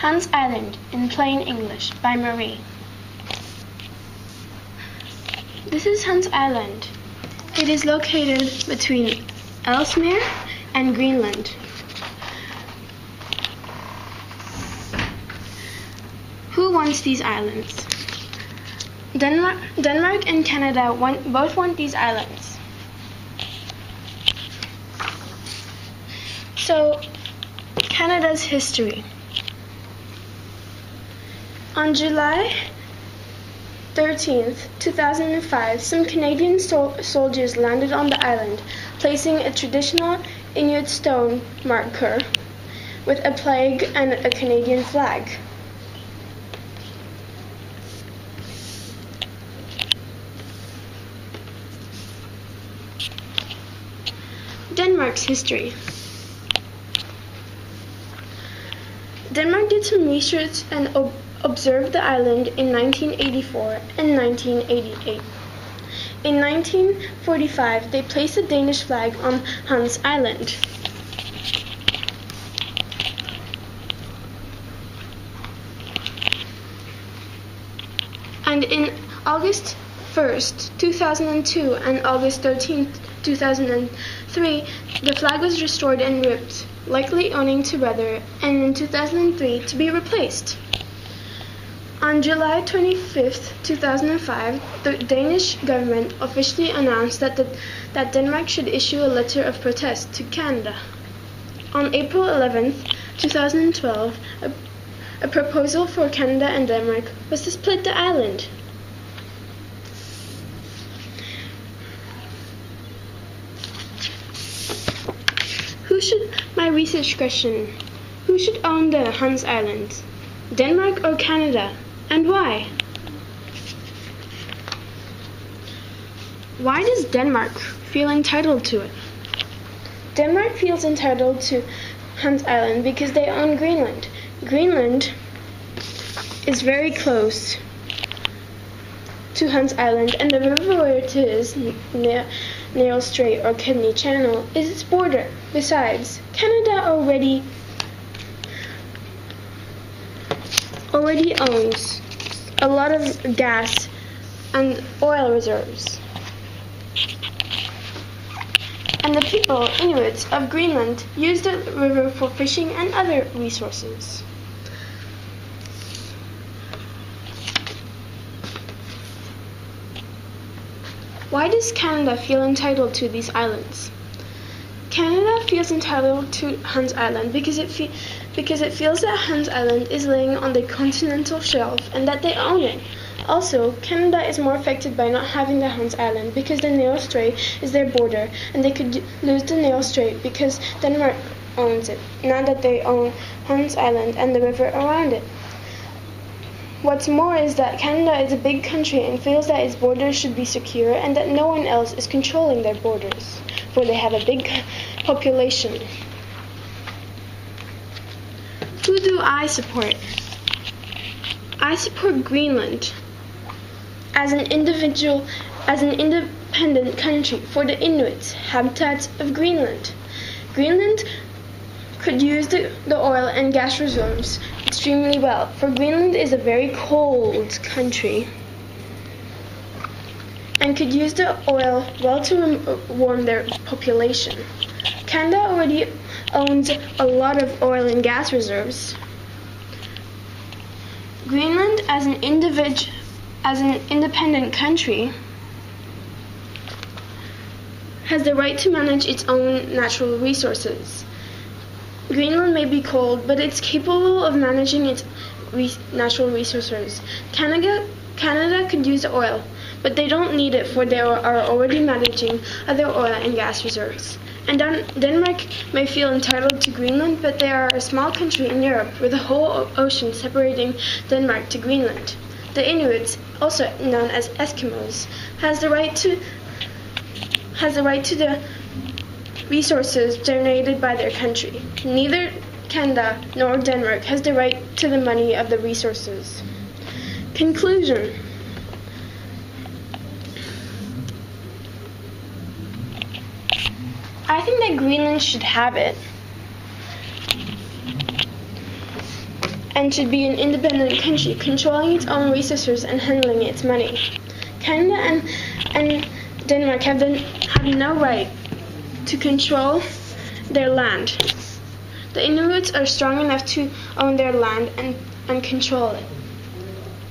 Hans Island in Plain English by Marie. This is Hans Island. It is located between Ellesmere and Greenland. Who wants these islands? Denmark and Canada both want these islands. So, Canada's history. On July 13th, 2005, some Canadian soldiers landed on the island, placing a traditional Inuit stone marker with a flag and a Canadian flag. Denmark's history. Denmark did some research and observed the island in 1984 and 1988. In 1945, they placed a Danish flag on Hans Island. And in August 1st, 2002 and August 13th, 2003, the flag was restored and ripped, likely owing to weather, and in 2003 to be replaced. On July 25, 2005, the Danish government officially announced that Denmark should issue a letter of protest to Canada. On April 11, 2012, a proposal for Canada and Denmark was to split the island. My research question: who should own the Hans Islands? Denmark or Canada? And why? Why does Denmark feel entitled to it? Denmark feels entitled to Hans Island because they own Greenland. Greenland is very close to Hans Island, and the river where it is, Narrow Strait or Kidney Channel, is its border. Besides, Canada already owns a lot of gas and oil reserves. And the people, Inuits of Greenland, use the river for fishing and other resources. Why does Canada feel entitled to these islands? Canada feels entitled to Hans Island because it feels that Hans Island is laying on the continental shelf and that they own it. Also, Canada is more affected by not having the Hans Island because the Narrow Strait is their border, and they could lose the Narrow Strait because Denmark owns it, now that they own Hans Island and the river around it. What's more is that Canada is a big country and feels that its borders should be secure and that no one else is controlling their borders, for they have a big population. Who do I support? I support Greenland as an independent country for the Inuits, habitats of Greenland. Greenland could use the oil and gas reserves extremely well, for Greenland is a very cold country and could use the oil well to warm their population. Canada already owns a lot of oil and gas reserves. Greenland, as an independent country, has the right to manage its own natural resources. Greenland may be cold, but it's capable of managing its natural resources. Canada could use the oil, but they don't need it, for they are already managing other oil and gas reserves. And Denmark may feel entitled to Greenland, but they are a small country in Europe with a whole ocean separating Denmark to Greenland. The Inuits, also known as Eskimos, has the right to the resources generated by their country. Neither Canada nor Denmark has the right to the money of the resources. Conclusion. I think that Greenland should have it. and should be an independent country, controlling its own resources and handling its money. Canada and Denmark have no right to control their land. The Inuits are strong enough to own their land and control it.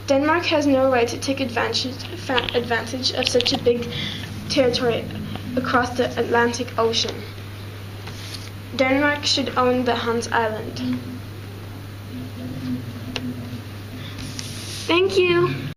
Denmark has no right to take advantage of such a big territory across the Atlantic Ocean. Denmark should own the Hans Island. Thank you.